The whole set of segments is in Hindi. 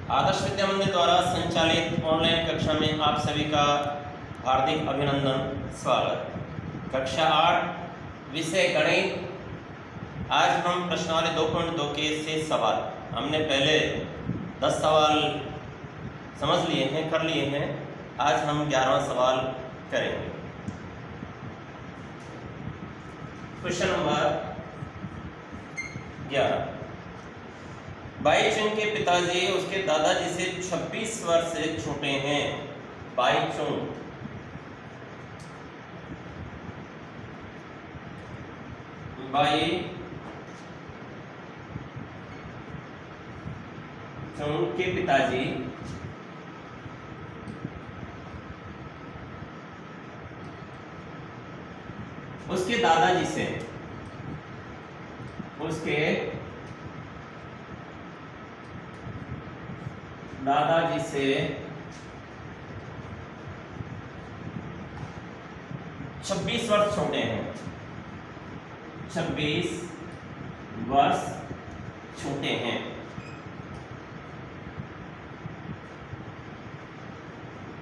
आदर्श विद्या मंदिर द्वारा संचालित ऑनलाइन कक्षा में आप सभी का हार्दिक अभिनंदन, स्वागत। कक्षा 8 विषय गणित। आज हम प्रश्नावली 2.2 के शेष सवाल, हमने पहले 10 सवाल समझ लिए हैं, कर लिए हैं। आज हम 11वां सवाल करेंगे। Question number 11। बाई चुंग के पिताजी उसके दादाजी से 26 वर्ष से छोटे हैं। बाई चुंग के पिताजी उसके दादाजी से 26 वर्ष छोटे हैं। 26 वर्ष छोटे हैं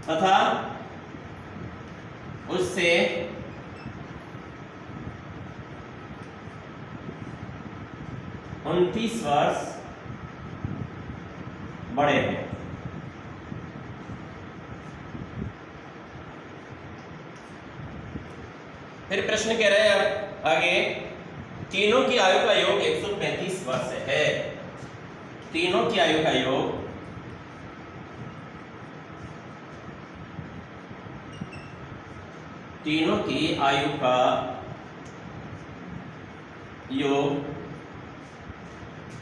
तथा उससे 29 वर्ष बड़े हैं। फिर प्रश्न कह रहे हैं आगे, तीनों की आयु का योग 135 वर्ष है। तीनों की आयु का योग तीनों की आयु का योग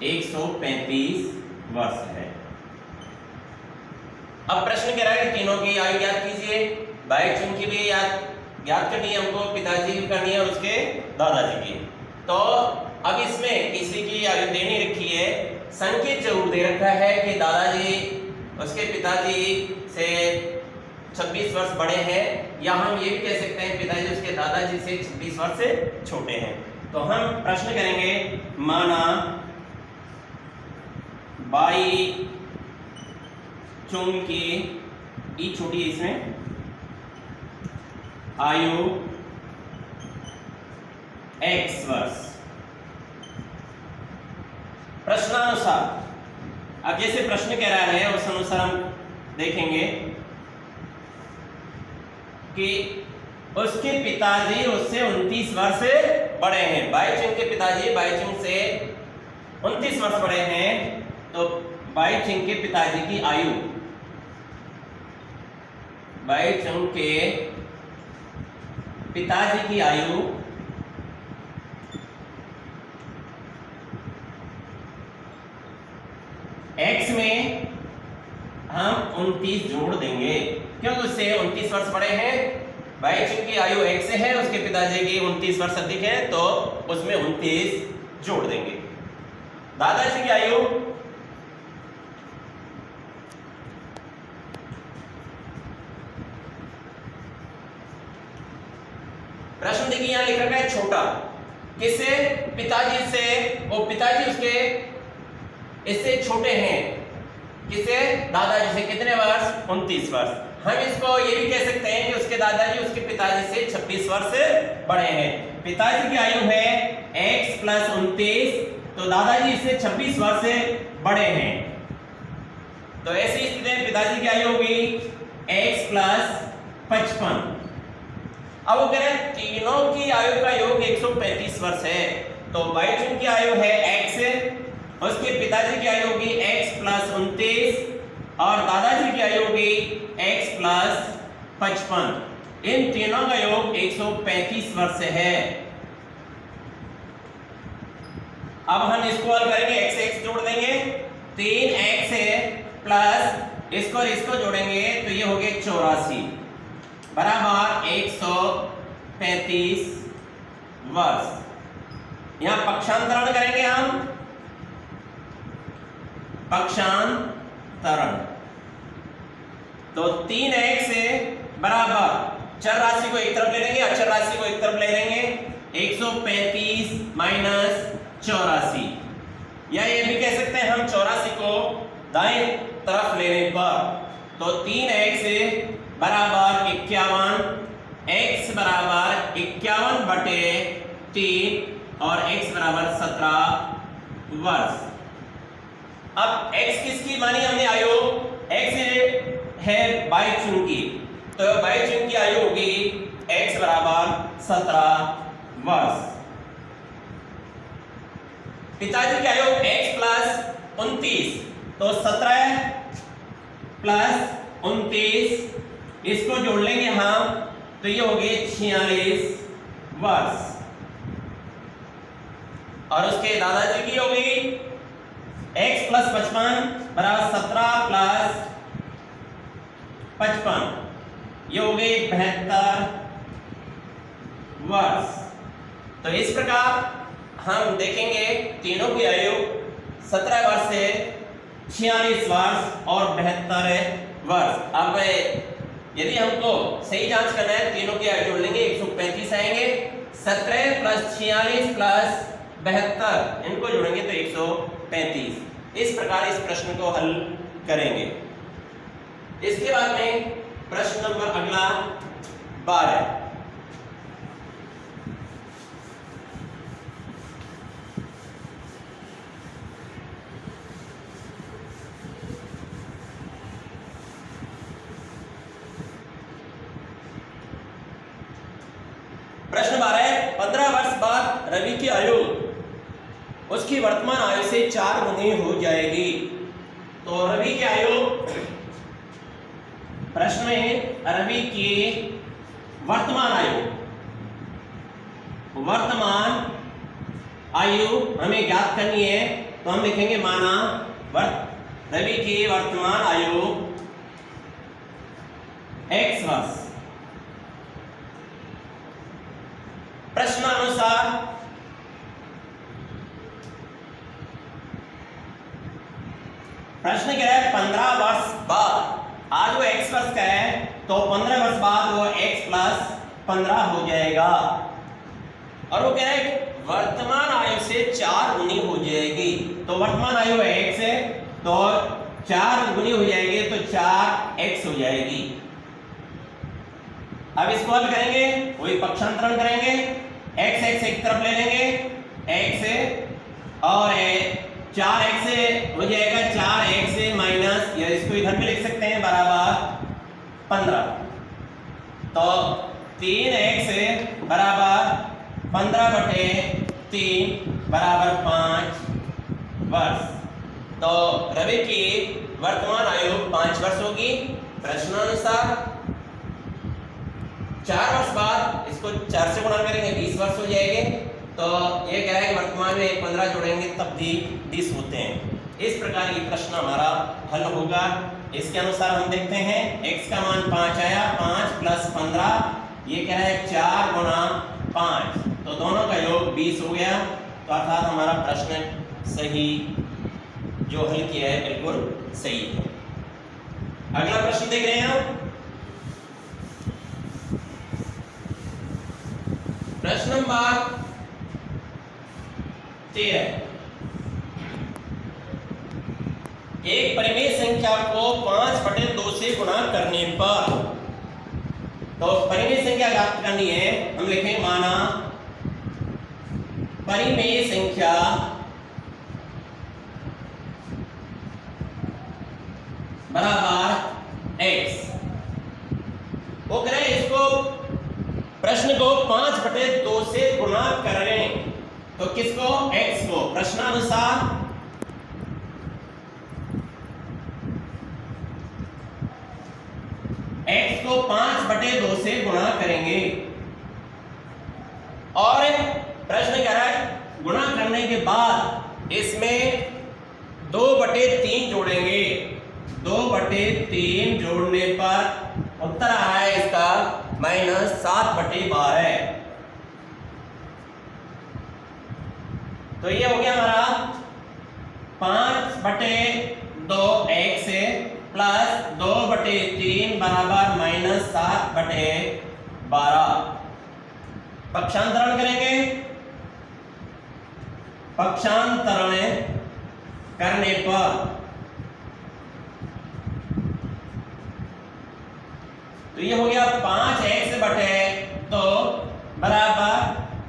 135 वर्ष है। अब प्रश्न कह रहा है कि तीनों की आयु याद कीजिए। बाई चुंग की भी याद करनी है हमको, पिताजी की करनी है और उसके दादाजी की। तो अब इसमें किसी की आयु देनी रखी है, संकेत जरूर दे रखा है कि दादाजी उसके पिताजी से 26 वर्ष बड़े हैं, या हम ये भी कह सकते हैं पिताजी उसके दादाजी से 26 वर्ष से छोटे हैं। तो हम प्रश्न करेंगे, माना बाई चुंग की ई छोटी है, इसमें आयु x वर्ष। प्रश्नानुसार, अब जैसे प्रश्न कह रहा है उस अनुसार हम देखेंगे कि उसके पिताजी उससे 29 वर्ष से बड़े हैं। बाई चुंग के पिताजी बाई चुंग से 29 वर्ष बड़े हैं, तो बाई चुंग के पिताजी की आयु, बाई चुंग के पिताजी की आयु x में हम 29 जोड़ देंगे, क्योंकि उससे 29 वर्ष बड़े हैं। बाई चुंग की आयु x है, उसके पिताजी की 29 वर्ष अधिक है, तो उसमें 29 जोड़ देंगे। दादाजी की आयु प्रश्न देखिए, यहां लिख रखा है छोटा, किससे? पिताजी से। वो पिताजी उसके इससे छोटे हैं, किससे? दादाजी से। कितने वर्ष? 29 वर्ष। हम इसको ये भी कह सकते हैं कि उसके दादाजी उसके पिताजी से 26 वर्ष बड़े हैं। पिताजी की आयु है x प्लस 29, तो दादाजी इससे 26 वर्ष से बड़े हैं। तो ऐसी स्थिति में पिताजी की आयु होगी x प्लस 55। अब वो कह रहे हैं तीनों की आयु का योग 135 वर्ष है, तो बाई चुंग की आयु है x, उसके पिताजी की आयु होगी x प्लस 29 और दादाजी की आयु होगी x प्लस 55। इन तीनों का योग 135 वर्ष है। अब हम इसको हल करेंगे, x जोड़ देंगे, 3x है प्लस इसको और इसको जोड़ेंगे तो ये हो गए 84 बराबर 135 वर्ष। यहां पक्षांतरण करेंगे हम, पक्षांतरण, तो 3x से बराबर चर राशि को एक तरफ ले लेंगे, अचर राशि को एक तरफ ले लेंगे, 135 माइनस 84, या ये भी कह सकते हैं हम 84 को दाएं तरफ लेने पर, तो 3x बराबर 51, x बराबर 51/3 और x बराबर 17 वर्ष। अब x किसकी मानी हमने आयु, x है बाई चुन की, तो बाई चुन की आयु होगी x बराबर 17 वर्ष। पिताजी की आयु x प्लस 29, तो 17 प्लस 29 इसको जोड़ लेंगे हम, तो ये हो गए 46 वर्ष। और उसके दादाजी की हो गई x प्लस 55 बराबर 17 प्लस 55, ये हो गई 72 वर्ष। तो इस प्रकार हम देखेंगे तीनों की आयु 17 वर्ष से 46 वर्ष और 72 वर्ष। अब यदि हमको सही जांच करना है, तीनों की आयु जोड़ लेंगे 135 आएंगे, 17 प्लस 46 प्लस 72 इनको जोड़ेंगे तो 135। इस प्रकार इस प्रश्न को हल करेंगे। इसके बाद में प्रश्न नंबर अगला 12। प्रश्न 12, 15 वर्ष बाद रवि की आयु उसकी वर्तमान आयु से 4 गुनी हो जाएगी। तो रवि की आयु, प्रश्न में रवि की वर्तमान आयु हमें ज्ञात करनी है, तो हम लिखेंगे माना रवि की वर्तमान आयु x वर्ष। प्रश्नानुसार प्रश्न कह रहा है 15 वर्ष बाद, आज वो x वर्ष का है तो 15 वर्ष बाद वो x प्लस 15 हो जाएगा। और वो कह रहा है वर्तमान आयु से 4 गुनी हो जाएगी, तो वर्तमान आयु है x है तो 4 गुनी हो जाएगी तो 4x हो जाएगी। अब इसको हल करेंगे, वही पक्षांतरण करेंगे, x एक तरफ ले लेंगे x और 4x हो जाएगा 4x माइनस, या इसको इधर भी लिख सकते हैं बराबर 15, तो 3x बराबर 15/3 बराबर 5 वर्ष। तो रवि की वर्तमान आयु 5 वर्ष होगी। प्रश्नानुसार 4 वर्ष बाद इसको 4 से गुणा करेंगे 20 वर्ष हो जाएंगे, तो ये कह रहा है कि वर्तमान में 15 जोड़ेंगे तब भी 20 होते हैं। इस प्रकार ये प्रश्न हमारा हल होगा। इसके अनुसार हम देखते हैं x का मान 5 आया, 5 प्लस 15, ये कह रहा है 4 गुणा 5, तो दोनों का योग 20 हो गया। तो अर्थात हमारा प्रश्न सही जो हल किया है बिल्कुल सही है। अगला प्रश्न देख रहे हैं हम, प्रश्न नंबर 13। एक परिमेय संख्या को 5/2 से गुणा करने पर, तो परिमेय संख्या ज्ञात करनी है, हम लिखेंगे माना परिमेय संख्या बराबर x। वो कह रहे हैं इसको प्रश्न को 5/2 से गुणा करें, तो किसको, x को। प्रश्नानुसार x को 5/2 से गुणा करेंगे, और प्रश्न कह रहा है गुणा करने के बाद इसमें 2/3 जोड़ेंगे। 2/3 जोड़ने पर उत्तर आ रहा है इसका -7/12। तो ये हो गया हमारा 5/2 x प्लस 2/3 बराबर -7/12। पक्षांतरण करेंगे, पक्षांतरण करने पर तो ये हो गया 5x बटे 2 बराबर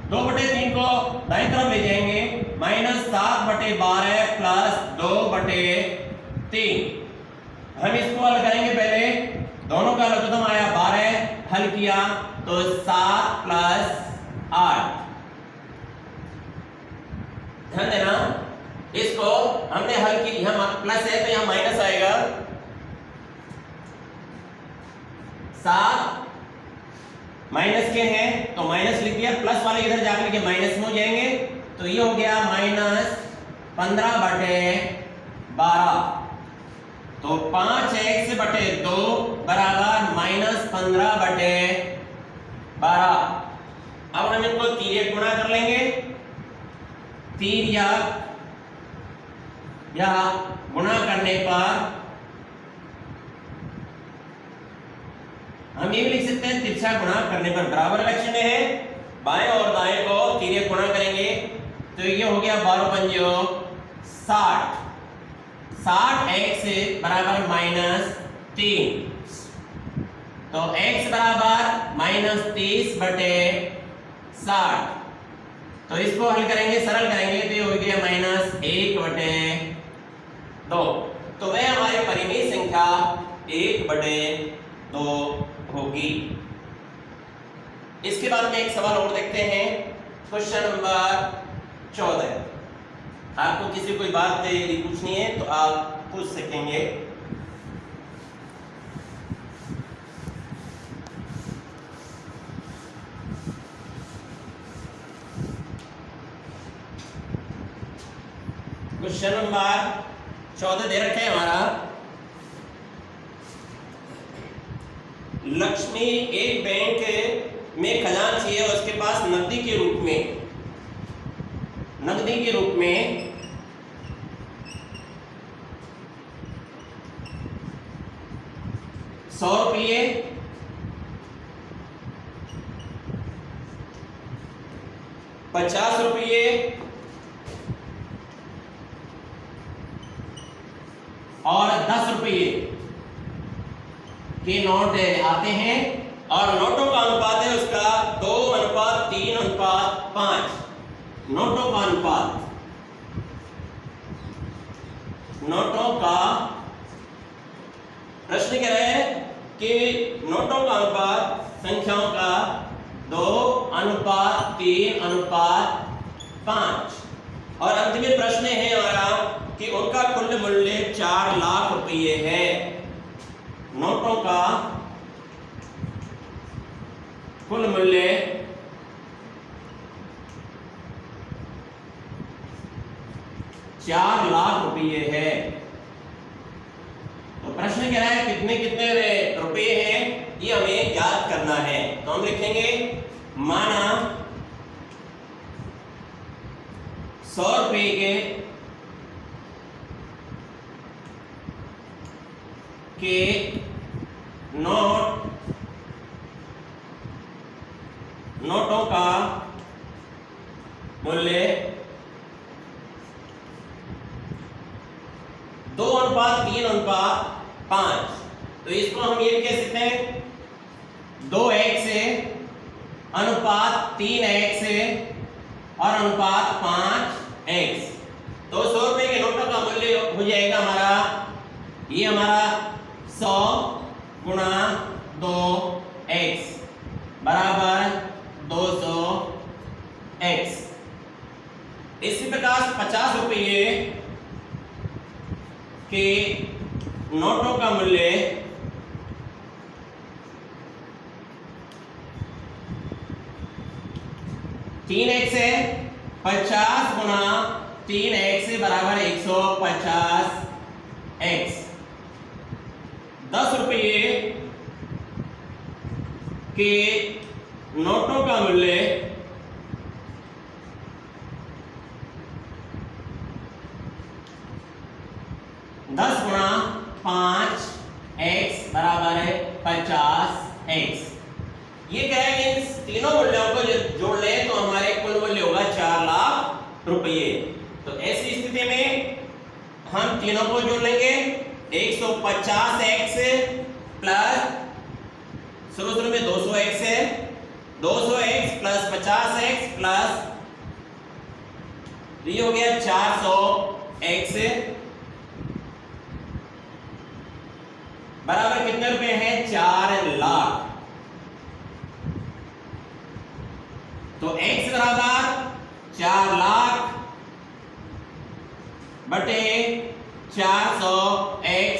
2/3 को दाईं तरफ ले जाएंगे -7/12 प्लस 2/3। हम इसको हल करेंगे, पहले दोनों का लघुत्तम आया 12, हल किया तो 7 + 8। ध्यान देना, इसको हमने हल की, यहाँ प्लस है तो यहाँ माइनस आएगा। 7 माइनस के हैं तो माइनस लिख दिया, प्लस वाले इधर जाकर के माइनस में हो जाएंगे, तो ये हो गया -15/12। तो 5x बटे 2 बराबर -15/12। अब हम इनको तिर्यक गुणा कर लेंगे। तिर्यक या गुणा करने पर हम ये भी लिख सकते हैं तिरछा गुणा करने पर बराबर लक्षण में है। बाएं और दाएं को तिर्यक गुणा करेंगे तो ये हो गया 12×5 60। 60x बराबर -3, तो x बराबर -30/60। तो इसको हल करेंगे, सरल करेंगे तो ये हो गया -1/2। तो वह हमारी परिमेय संख्या 1/2 होगी। इसके बाद में एक सवाल और देखते हैं, क्वेश्चन नंबर 14। आपको किसी कोई बात यदि पूछनी है तो आप पूछ सकेंगे। क्वेश्चन नंबर 14 दे रखे हैं हमारा, लक्ष्मी एक बैंक में खजांची है, उसके पास नकदी के रूप में 100 रुपये, 50 रुपये और 10 रुपये के नोट आते हैं, और नोटों का अनुपात है उसका 2:3:5। नोटों का अनुपात, नोटों का प्रश्न कह रहे हैं कि नोटों का अनुपात संख्याओं का 2:3:5। और अंत में प्रश्न है हमारा कि उनका कुल मूल्य 4 लाख रुपये है। नोटों का कुल मूल्य 4 लाख रुपये है। तो प्रश्न कह रहा है कितने कितने रुपये हैं, ये हमें ज्ञात करना है। तो हम लिखेंगे, माना 100 रुपये के नोटों का मूल्य 2:3:5। तो इसको हम ये कह सकते हैं 2x अनुपात 3x और अनुपात 5x। तो 100 रुपये के नोटों का मूल्य हो जाएगा हमारा, ये हमारा 100 गुणा 2x बराबर 200x। इसी प्रकार 50 रुपये के नोटों का मूल्य 3x है, 50 गुणा 3x बराबर 150x। 10 रुपये के नोटों का मूल्य 10 गुणा 5x बराबर 50x। ये क्या है, इन तीनों मूल्यों को जोड़ लें तो हमारे कुल मूल्य होगा 4 लाख रुपये। तो ऐसी स्थिति में हम तीनों को जोड़ लेंगे, 150x प्लस शुरू में 200x है, 200x प्लस 50x प्लस ये हो गया 400x बराबर कितने रुपए हैं? 4 लाख। तो x बराबर 4 लाख बटे 400x,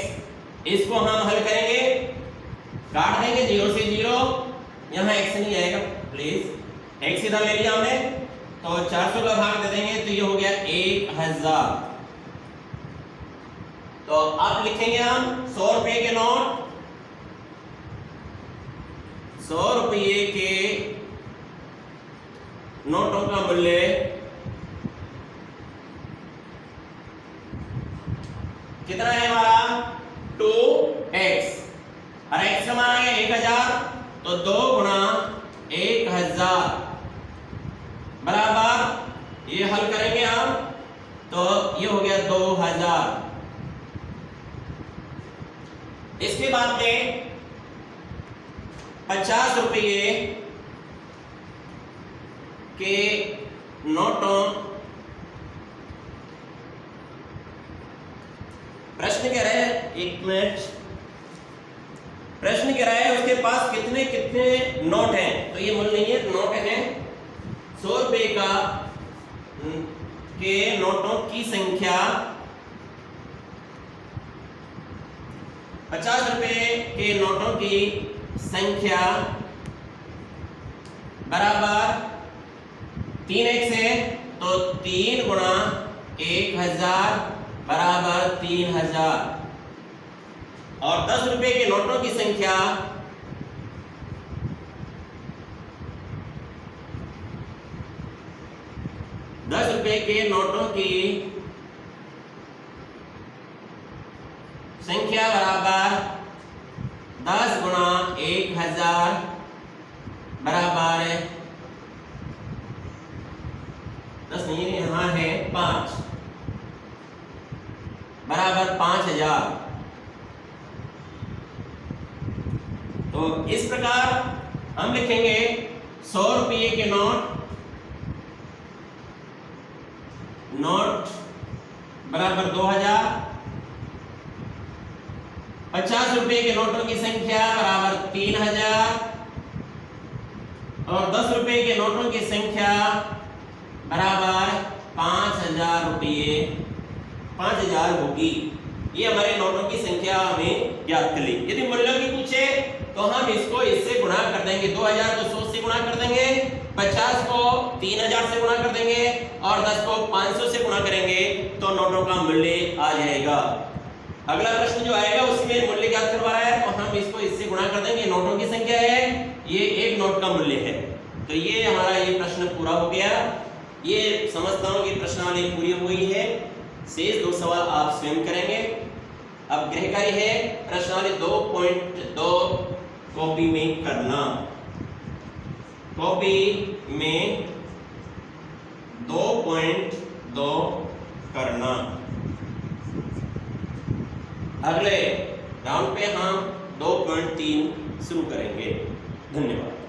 इसको हम हल करेंगे, काट देंगे 0 से 0, यहां x नहीं आएगा प्लीज, x इधर ले लिया हमने, तो 400 का भाग दे देंगे तो ये हो गया 1000। तो अब लिखेंगे हम 100 रुपए के नोट, 100 रुपये के नोटों का मूल्य कितना है हमारा? 2x, और x का मान आ गया 1000, तो 2 गुणा 1000 बराबर, ये हल करेंगे हम तो ये हो गया 2000। इसके बाद में 50 रुपये के नोटों, प्रश्न कह रहे हैं, एक मिनट, प्रश्न कह रहा है उसके पास कितने कितने नोट हैं, तो ये मूल नहीं है, नोट है 100 रुपए का के नोटों की संख्या 50 रुपए के नोटों की संख्या बराबर 3x है, तो 3 गुणा 1000 बराबर 3000, और 10 रुपए के नोटों की संख्या के नोटों की संख्या बराबर 10 गुणा 1000 बराबर 10 नहीं, यहां है 5 बराबर 5000। तो इस प्रकार हम लिखेंगे 100 रुपये के नोट बराबर 2000, 50 रुपये के नोटों की संख्या बराबर 3000, और 10 रुपये के नोटों की संख्या बराबर 5000 रुपये, 5000 होगी। ये हमारे नोटों की संख्या हमें ज्ञात कर ली। यदि मूल्यों की पूछे तो हम इसको इससे गुणा कर देंगे, 2000 को 100 से गुणा कर देंगे, 50 को 3000 से गुणा कर देंगे, और 10 को 500 से गुणा करेंगे तो नोटों का मूल्य आ जाएगा। अगला प्रश्न जो आएगा उसमें मूल्य ज्ञात करवा रहा है, तो हम इसको इससे गुणा कर देंगे, नोटों की संख्या है, ये एक नोट का मूल्य है। तो ये हमारा ये प्रश्न पूरा हो गया। ये समझता हूं कि प्रश्नावली पूरी हो गई है। शेष 2 सवाल आप स्वयं करेंगे। अब गृह कार्य है प्रश्नावली 2.2 कॉपी में करना, कॉपी में 2.2 करना। अगले राउंड पे हम 2.3 शुरू करेंगे। धन्यवाद।